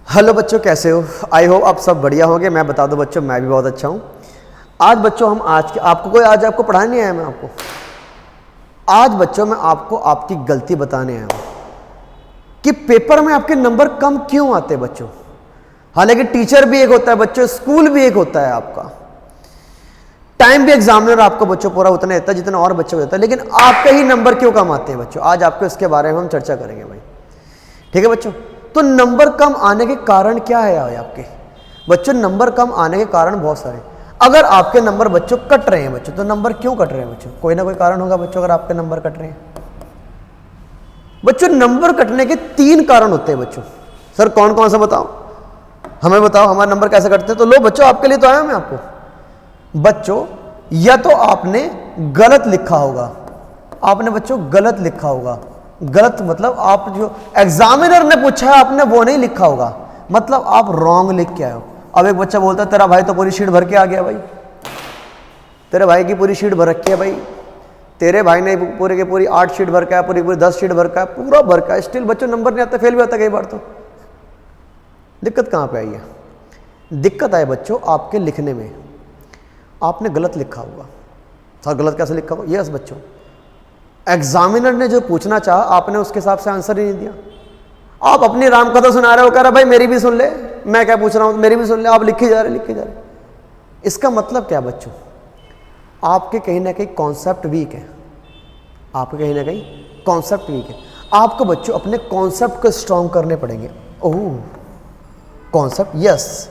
Hello बच्चों, कैसे हो? आई होप आप सब बढ़िया होंगे। मैं बता दूं बच्चों, मैं भी बहुत अच्छा हूं। आज बच्चों हम आपको पढ़ाने नहीं आया। मैं आपको आज बच्चों मैं आपको आपकी गलती बताने आया हूं कि पेपर में आपके नंबर कम क्यों आते हैं बच्चों। हालांकि टीचर भी एक होता है बच्चों, स्कूल भी एक होता है, आपका टाइम भी एग्जामिनर आपको बच्चों पूरा उतना देता है जितना और बच्चों को देता है, लेकिन आपके ही नंबर क्यों कम आते हैं बच्चों। आज आपको इसके बारे में हम चर्चा करेंगे भाई, ठीक है बच्चों। तो नंबर कम आने के कारण क्या है आपके बच्चों? नंबर कम आने के कारण बहुत सारे। अगर आपके नंबर बच्चों कट रहे हैं बच्चों, तो नंबर क्यों कट रहे हैं बच्चों? कोई ना कोई कारण होगा बच्चों। अगर आपके नंबर कट रहे हैं बच्चों, नंबर कटने के 3 कारण होते हैं बच्चों। सर कौन कौन सा बताओ, हमें बताओ हमारे नंबर कैसे कटते हैं। तो लो बच्चों, आपके लिए तो आया मैं आपको बच्चों, या तो आपने गलत लिखा होगा, आपने बच्चों गलत लिखा होगा। गलत मतलब आप जो एग्जामिनर ने पूछा है आपने वो नहीं लिखा होगा, मतलब आप रॉन्ग लिख के आए हो। अब एक बच्चा बोलता है तेरा भाई तो पूरी शीट भर के आ गया भाई, तेरे भाई की पूरी शीट भर रखी है भाई, तेरे भाई ने पूरे के पूरी 8 शीट भर का है, पूरी 10 शीट भर का है, पूरा भर का है, स्टिल बच्चों नंबर नहीं आता, फेल भी आता कई बार। तो दिक्कत कहाँ पे आई है? दिक्कत आए बच्चों आपके लिखने में, आपने गलत लिखा होगा। सर गलत कैसे लिखा होगा? यस बच्चों, एग्जामिनर ने जो पूछना चाहा आपने उसके हिसाब से आंसर ही नहीं दिया। आप अपनी राम कथा सुना रहे हो, कह रहा भाई मेरी भी सुन ले, मैं क्या पूछ रहा हूं मेरी भी सुन ले, आप लिखे जा रहे। इसका मतलब क्या बच्चों? आपके कहीं ना कहीं कॉन्सेप्ट वीक है, आपके कहीं ना कहीं कॉन्सेप्ट वीक है। आपको बच्चों अपने कॉन्सेप्ट को स्ट्रांग करने पड़ेंगे। ओह कॉन्सेप्ट, यस,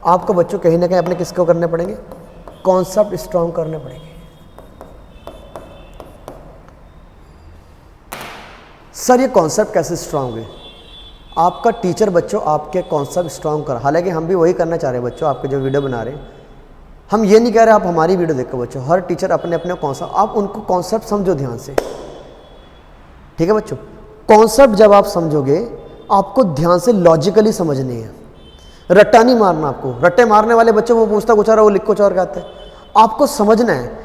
आपको बच्चों कहीं ना कहीं अपने किसको करने पड़ेंगे? कॉन्सेप्ट स्ट्रांग करने पड़ेंगे। सर ये कॉन्सेप्ट कैसे स्ट्रांग है? आपका टीचर बच्चों आपके कॉन्सेप्ट स्ट्रांग कर, हालांकि हम भी वही करना चाह रहे हैं बच्चों। आपके जो वीडियो बना रहे हैं, हम ये नहीं कह रहे आप हमारी वीडियो देखो बच्चों, हर टीचर अपने अपने कॉन्सेप्ट, आप उनको कॉन्सेप्ट समझो ध्यान से, ठीक है बच्चों। कॉन्सेप्ट जब आप समझोगे आपको ध्यान से लॉजिकली समझनी है, रट्टा नहीं मारना। आपको रट्टे मारने वाले बच्चों वो पूछता कुछ और वो लिख कुछ और कहते हैं, आपको समझना है।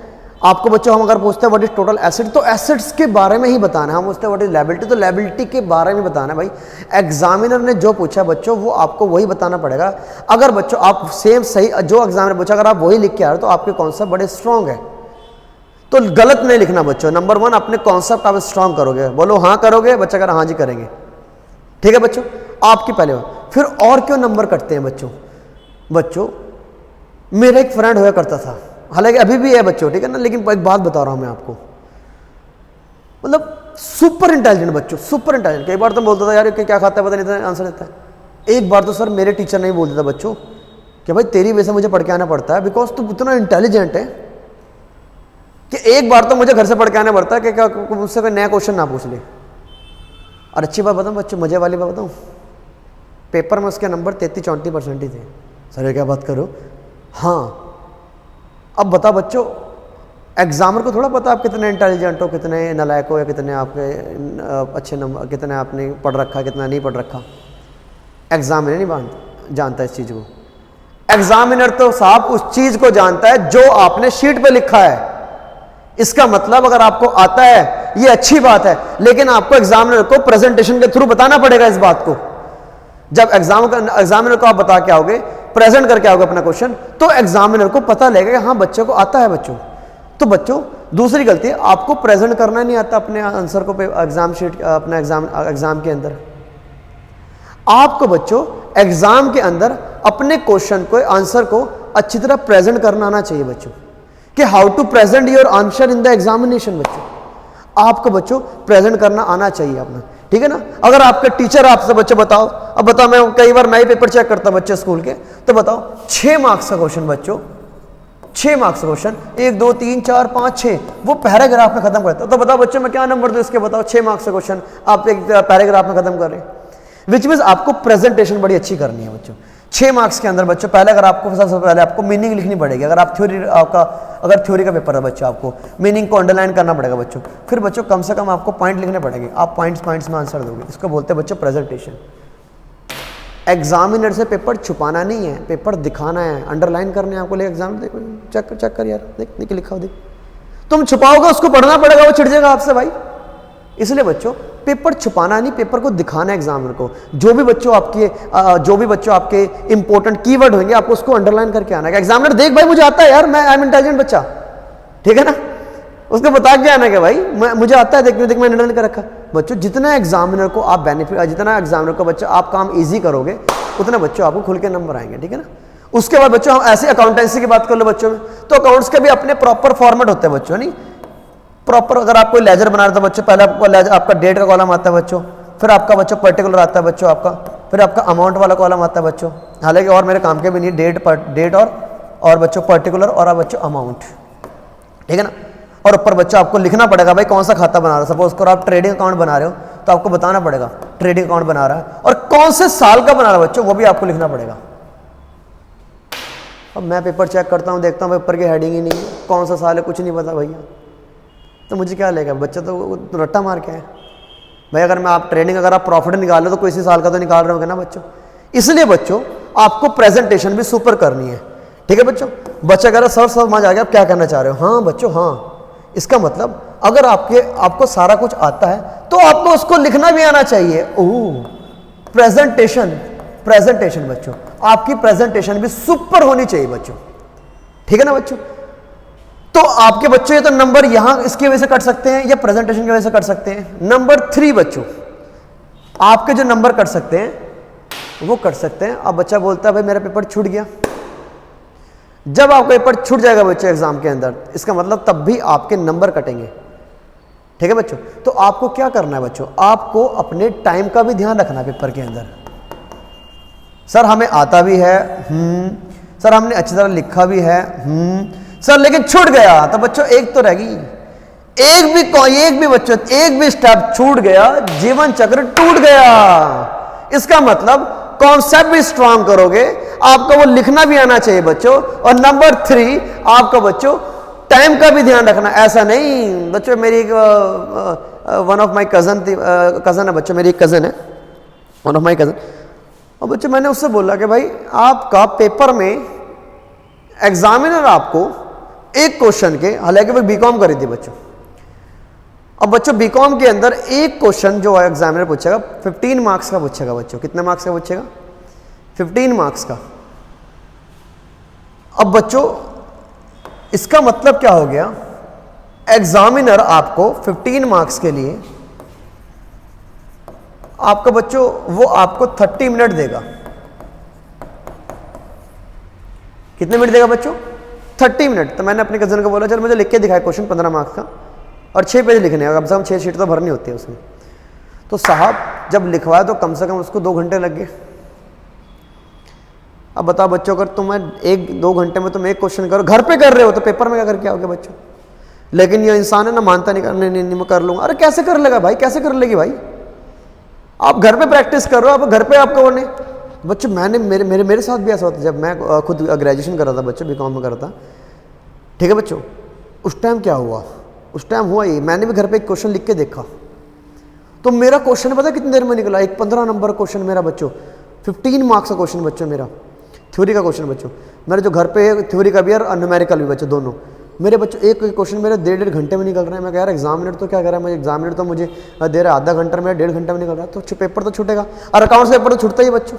आपको बच्चों हम अगर पूछते हैं व्हाट इज टोटल एसेट, तो एसेट्स के बारे में ही बताना है। हम पूछते हैं व्हाट इज लायबिलिटी, तो लायबिलिटी के बारे में बताना है भाई। एग्जामिनर ने जो पूछा बच्चों वो आपको वही बताना पड़ेगा। अगर बच्चों आप सेम सही जो एग्जामिनर पूछा अगर आप वही लिख के आ रहे हो तो आपके कॉन्सेप्ट बड़े स्ट्रांग है। तो गलत नहीं लिखना बच्चों। नंबर 1 अपने कॉन्सेप्ट आप स्ट्रांग करोगे, बोलो हाँ करोगे बच्चा, अगर हाँ जी करेंगे, ठीक है बच्चों। आपकी पहले बात। फिर और क्यों नंबर कटते हैं बच्चों मेरा एक फ्रेंड होया करता था, हालांकि अभी भी है बच्चों, ठीक है ना, लेकिन एक बात बता रहा हूं मैं आपको, मतलब सुपर इंटेलिजेंट बच्चों, सुपर इंटेलिजेंट। कई बार तो बोलता था यार क्या खाता है पता नहीं, आंसर देता है। एक बार तो सर मेरे टीचर ने बोल दिया था बच्चों कि भाई तेरी वजह से मुझे पढ़ के आना पड़ता है, बिकॉज तू इतना इंटेलिजेंट है कि एक बार तो मुझे घर से पढ़ के आना पड़ता है कि मुझसे कोई नया क्वेश्चन ना पूछ ले। और अच्छी बात बताऊं बच्चों, मजे वाली बात बताऊं, पेपर में उसके नंबर 33-34% ही थे। सर ये क्या बात करो? हाँ, अब बता बच्चों, एग्जामर को थोड़ा पता आप कितने इंटेलिजेंट हो, कितने नालायक हो, या कितने आपके अच्छे नंबर, कितने आपने पढ़ रखा, कितना नहीं पढ़ रखा। एग्जामिनर नहीं जानता इस चीज़ को। एग्जामिनर तो साहब उस चीज़ को जानता है जो आपने शीट पे लिखा है। इसका मतलब अगर आपको आता है ये अच्छी बात है, लेकिन आपको एग्जामिनर को प्रेजेंटेशन के थ्रू बताना पड़ेगा इस बात को। जब एग्जामिनर को आप बता के आओगे, प्रेजेंट करके आओगे अपना क्वेश्चन, तो एग्जामिनर को पता लगेगा कि हाँ बच्चों को आता है बच्चों। तो बच्चों दूसरी गलती है, आपको प्रेजेंट करना नहीं आता अपने आंसर को एग्जाम शीट, अपना एग्जाम के अंदर। आपको बच्चों एग्जाम के अंदर अपने क्वेश्चन को, आंसर को अच्छी तरह प्रेजेंट करना आना चाहिए बच्चों, कि how to present your answer in the examination. बच्चों आपको बच्चों प्रेजेंट करना आना चाहिए अपना, ठीक है ना। अगर आपके टीचर आपसे बच्चों बताओ, अब बताओ, मैं कई बार मैं ही पेपर चेक करता बच्चे स्कूल के, तो बताओ 6 मार्क्स का क्वेश्चन बच्चों, 6 मार्क्स का क्वेश्चन, 1 2 3 4 5 6, वो पैराग्राफ में खत्म करता, तो बताओ बच्चों मैं क्या नंबर दूं इसके? बताओ 6 मार्क्स का क्वेश्चन आप एक पैराग्राफ में खत्म कर रहे हैं, विच मीन्स आपको प्रेजेंटेशन बड़ी अच्छी करनी है बच्चों। 6 मार्क्स के अंदर बच्चों पहले अगर आपको सबसे पहले आपको मीनिंग लिखनी पड़ेगी। अगर आप अगर थ्योरी का पेपर है बच्चों, आपको मीनिंग को अंडरलाइन करना पड़ेगा बच्चों। फिर बच्चों कम से कम आपको पॉइंट लिखने पड़ेंगे, आप पॉइंट्स में आंसर दोगे। इसको बोलते हैं बच्चों प्रेजेंटेशन। एग्जामिनर से पेपर छुपाना नहीं है, पेपर दिखाना है, अंडरलाइन करने हैं आपको। ले एग्जाम देखो, चेक कर यार, देख लिखा हो, देख। तुम छुपाओगे उसको पढ़ना पड़ेगा, वो चिढ़ जाएगा आपसे भाई। इसलिए बच्चों पेपर छुपाना नहीं, पेपर को दिखाना है एग्जामिनर को। जो भी बच्चों आपके इंपॉर्टेंट कीवर्ड होंगे आपको उसको अंडरलाइन करके आना है। एग्जामिनर देख भाई मुझे आता है यार, मैं आई एम इंटेलिजेंट बच्चा, ठीक है ना, उसको बता के आना कि भाई मुझे आता है, देख मैं अंडरलाइन कर रखा। बच्चों जितना एग्जामिनर को आप बेनिफिट, जितना एग्जामिनर को बच्चा आप काम ईजी करोगे उतना बच्चों आपको खुल के नंबर आएंगे, ठीक है ना। उसके बाद बच्चों हम ऐसे अकाउंटेंसी की बात कर लो बच्चों में, तो अकाउंट्स के भी अपने प्रॉपर फॉर्मेट होते हैं बच्चों, नहीं प्रॉपर। अगर आप कोई लेजर बना रहे हो बच्चों, पहले आपको लेजर, आपका डेट का कॉलम आता है बच्चों, फिर आपका बच्चों पर्टिकुलर आता है बच्चों आपका, फिर आपका अमाउंट वाला कॉलम आता है बच्चों। हालांकि और मेरे काम के भी नहीं, डेट और बच्चों पर्टिकुलर और बच्चों अमाउंट, ठीक है ना। और ऊपर बच्चों आपको लिखना पड़ेगा भाई कौन सा खाता बना रहा है। सपोज करो आप ट्रेडिंग अकाउंट बना रहे हो तो आपको बताना पड़ेगा ट्रेडिंग अकाउंट बना रहा है, और कौन से साल का बना रहा है बच्चों वो भी आपको लिखना पड़ेगा। अब मैं पेपर चेक करता हूँ, देखता हूँ पेपर की हेडिंग ही नहीं है, कौन सा साल है कुछ नहीं पता भैया, तो मुझे क्या लेगा, बच्चा तो रट्टा मार के है भाई। अगर मैं आप ट्रेडिंग, अगर आप प्रॉफिट निकाल रहे हो तो कोई सी साल का तो निकाल रहे होंगे ना बच्चों। इसलिए बच्चों आपको प्रेजेंटेशन भी सुपर करनी है, ठीक है बच्चों। बच्चा कह रहा सर समझ आ गया, आप क्या करना चाह रहे हो। हाँ बच्चों हाँ, इसका मतलब अगर आपको सारा कुछ आता है तो आपको उसको लिखना भी आना चाहिए। ओह प्रेजेंटेशन बच्चों, आपकी प्रेजेंटेशन भी सुपर होनी चाहिए बच्चों, ठीक है ना बच्चों। तो आपके बच्चों ये तो नंबर यहां इसकी वजह से कट सकते हैं या प्रेजेंटेशन की वजह से कट सकते हैं। नंबर 3 बच्चों, आपके जो नंबर कट सकते हैं वो कट सकते हैं। अब बच्चा बोलता है भाई मेरा पेपर छूट गया। जब आपका पेपर छूट जाएगा बच्चे एग्जाम के अंदर, इसका मतलब तब भी आपके नंबर कटेंगे, ठीक है बच्चों। तो आपको क्या करना है बच्चों, आपको अपने टाइम का भी ध्यान रखना है पेपर के अंदर। सर हमें आता भी है, सर हमने अच्छी तरह लिखा भी है, सर लेकिन छूट गया, तो बच्चों एक तो रहेगी, एक भी स्टेप छूट गया, जीवन चक्र टूट गया। इसका मतलब कॉन्सेप्ट भी स्ट्रांग करोगे, आपको वो लिखना भी आना चाहिए बच्चों। और नंबर 3 आपका बच्चों टाइम का भी ध्यान रखना। ऐसा नहीं बच्चों, मेरी वन ऑफ माई कजन है बच्चों, मेरी एक कजन है, वन ऑफ माई कजन। और बच्चों मैंने उससे बोला कि भाई आपका पेपर में एग्जामिनर आपको एक क्वेश्चन के, हालांकि वो बीकॉम करी थी बच्चों, अब बच्चों बीकॉम के अंदर एक क्वेश्चन जो एग्जामिनर पूछेगा 15 मार्क्स का पूछेगा बच्चों। कितने मार्क्स का पूछेगा? 15 मार्क्स का। अब बच्चों इसका मतलब क्या हो गया, एग्जामिनर आपको 15 मार्क्स के लिए आपका बच्चों वो आपको 30 मिनट देगा। कितने मिनट देगा बच्चों? 30 मिनट। तो मैंने अपने कजन को बोला चल मुझे लिख के दिखाया क्वेश्चन 15 मार्क्स का, और 6 पेज लिखने हैं, कम से कम 6 शीट तो भरनी होती है उसमें। तो साहब जब लिखवाया तो कम से कम उसको 2 घंटे लग गए। अब बताओ बच्चों, अगर तुम्हें 1-2 घंटे में तुम एक क्वेश्चन करो, घर पे कर रहे हो तो पेपर में क्या करके आओगे बच्चों? लेकिन ये इंसान है ना, मानता नहीं, करने नहीं मैं कर लूंगा। अरे कैसे कर लेगा भाई, कैसे कर लेगी भाई? आप घर पे प्रैक्टिस कर रहे हो, आप घर पे आपको वो नहीं। बच्चों मैंने मेरे साथ भी ऐसा होता है, जब मैं खुद ग्रेजुएशन कर रहा था बच्चों, बीकॉम में कर रहा था, ठीक है बच्चों। उस टाइम क्या हुआ, उस टाइम हुआ ये, मैंने भी घर पे एक क्वेश्चन लिख के देखा, तो मेरा क्वेश्चन पता कितनी देर में निकला? एक 15 नंबर क्वेश्चन मेरा बच्चों, 15 मार्क्स का क्वेश्चन बच्चों, मेरा थ्योरी का क्वेश्चन बच्चों, मेरे जो घर पे थ्योरी का भी और न्यूमेरिकल भी बच्चों, दोनों मेरे बच्चों एक क्वेश्चन मेरे 1.5 घंटे में निकल रहे हैं। मैं कह रहा एग्जामिनर तो क्या कर रहा है, मुझे एग्जामिनर तो मुझे दे रहा है आधा घंटा, मेरा 1.5 घंटे में निकल रहा है, तो पेपर तो छूटेगा। और अकाउंट्स पेपर तो छूटता ही बच्चों।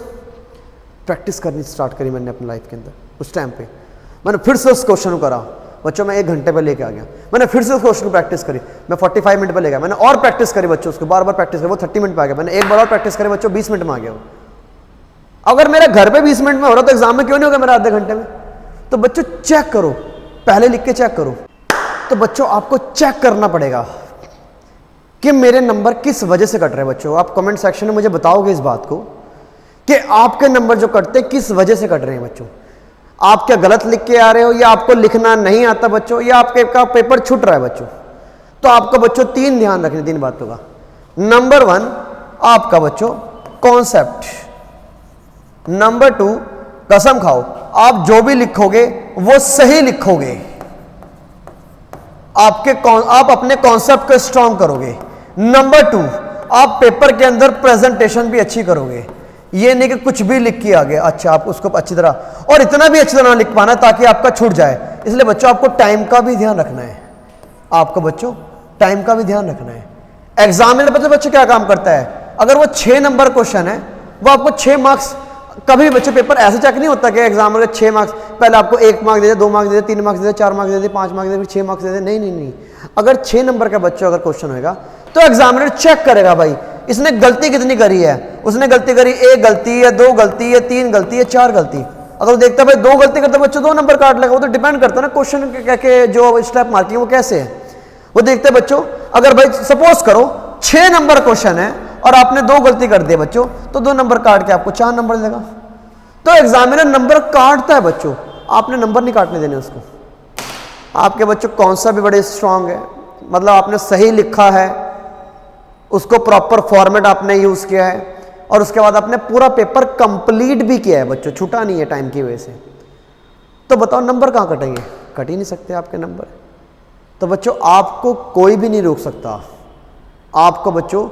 प्रैक्टिस करनी स्टार्ट करी मैंने अपनी लाइफ के अंदर। उस टाइम पे मैंने फिर से उस क्वेश्चन को करा बच्चों, मैं 1 घंटे पे लेके आ गया। मैंने फिर से उस क्वेश्चन को प्रैक्टिस करी, मैं 45 मिनट पे ले गया। मैंने और प्रैक्टिस करी बच्चों, उसको बार बार प्रैक्टिस करी, वो 30 मिनट पे आ गया। मैंने एक बार और प्रैक्टिस करी बच्चों, 20 मिनट में आ गया वो। अगर मेरे घर पे 20 मिनट में हो रहा तो एग्जाम में क्यों नहीं होगा मेरा आधे घंटे में? तो बच्चों चेक करो, पहले लिख के चेक करो। तो बच्चों आपको चेक करना पड़ेगा कि मेरे नंबर किस वजह से कट रहे हैं। बच्चों आप कमेंट सेक्शन में मुझे बताओगे इस बात को कि आपके नंबर जो कटते हैं किस वजह से कट रहे हैं बच्चों। आप क्या गलत लिख के आ रहे हो, या आपको लिखना नहीं आता बच्चों, या आपके का पेपर छूट रहा है बच्चों। तो आपका बच्चों 3 ध्यान रखने, 3 बातों का। नंबर 1 आपका बच्चों कॉन्सेप्ट। नंबर 2 कसम खाओ आप जो भी लिखोगे वो सही लिखोगे। आप अपने कॉन्सेप्ट को स्ट्रॉन्ग करोगे। नंबर 2 आप पेपर के अंदर प्रेजेंटेशन भी अच्छी करोगे। ये नहीं कि कुछ भी लिख के आ गया, अच्छा आप उसको अच्छी तरह, और इतना भी अच्छी तरह लिख पाना ताकि आपका छूट जाए। इसलिए बच्चों आपको टाइम का भी ध्यान रखना है, आपको बच्चों टाइम का भी ध्यान रखना है। एग्जामिनर पता है बच्चों क्या काम करता है, अगर वो 6 नंबर क्वेश्चन है वो आपको 6 मार्क्स, कभी भी बच्चों पेपर ऐसे चेक नहीं होता कि एग्जामिनर 6 मार्क्स, पहले आपको 1 मार्क दे दे, 2 मार्क्स दे दे, 3 मार्क्स दे दे, 4 मार्क्स दे दे, 5 मार्क्स दे दे, फिर 6 मार्क्स दे दे, नहीं नहीं नहीं, अगर 6 नंबर का बच्चों अगर क्वेश्चन होगा तो एग्जामिनर चेक करेगा भाई इसने गलती कितनी करी है, उसने गलती करी 1 गलती या 2 गलती या 3 गलती या 4 गलती, अगर वो देखता है भाई 2 गलती करता बच्चों 2 नंबर काट लेगा, वो तो डिपेंड करता है ना क्वेश्चन के जो स्टेप मार्किंग वो कैसे है, वो देखते हैं बच्चों अगर भाई सपोज करो 6 नंबर क्वेश्चन है और आपने 2 गलती कर दी बच्चों तो 2 नंबर काट के आपको 4 नंबर देगा। तो एग्जामिनर नंबर काटता है बच्चों, आपने नंबर नहीं काटने देने उसको। आपके बच्चों कौन सा भी बड़े स्ट्रांग है, मतलब आपने सही लिखा है, उसको प्रॉपर फॉर्मेट आपने यूज किया है और उसके बाद आपने पूरा पेपर कंप्लीट भी किया है बच्चों, छूटा नहीं है टाइम की वजह से, तो बताओ नंबर कहाँ कटेंगे, कट ही नहीं सकते आपके नंबर। तो बच्चों आपको कोई भी नहीं रोक सकता, आपको बच्चों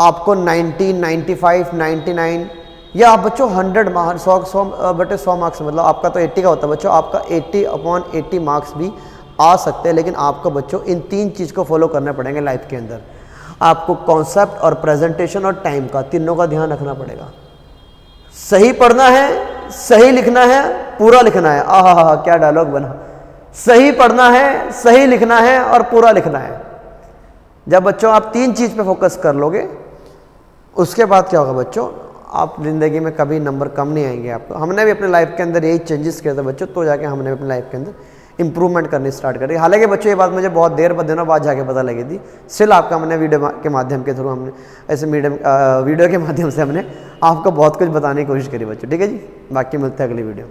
आपको 90, 95, 99 या आप बच्चों 100 मार्क्स 100 मार्क्स, मतलब आपका तो 80 का होता है बच्चों, आपका 80/80 मार्क्स भी आ सकते हैं, लेकिन आपको बच्चों इन 3 चीज़ को फॉलो करने पड़ेंगे लाइफ के अंदर। आपको कॉन्सेप्ट और प्रेजेंटेशन और टाइम का, तीनों का ध्यान रखना पड़ेगा। सही पढ़ना है, सही लिखना है, पूरा लिखना है। आहा क्या डायलॉग बना, सही पढ़ना है, सही लिखना है और पूरा लिखना है। जब बच्चों आप 3 चीज़ पे फोकस कर लोगे उसके बाद क्या होगा बच्चों, आप ज़िंदगी में कभी नंबर कम नहीं आएंगे आपको। हमने भी अपने लाइफ के अंदर यही चेंजेस किए थे बच्चों, तो जाके हमने भी अपनी लाइफ के अंदर इंप्रूवमेंट करनी स्टार्ट करी। हालांकि बच्चों ये बात मुझे बहुत देर दिनों बाद जाके पता लगी थी, स्टिल आपका हमने वीडियो के माध्यम के थ्रू हमने ऐसे वीडियो के माध्यम से हमने आपको बहुत कुछ बताने की कोशिश करी बच्चों। ठीक है जी, बाकी मिलते हैं अगली वीडियो।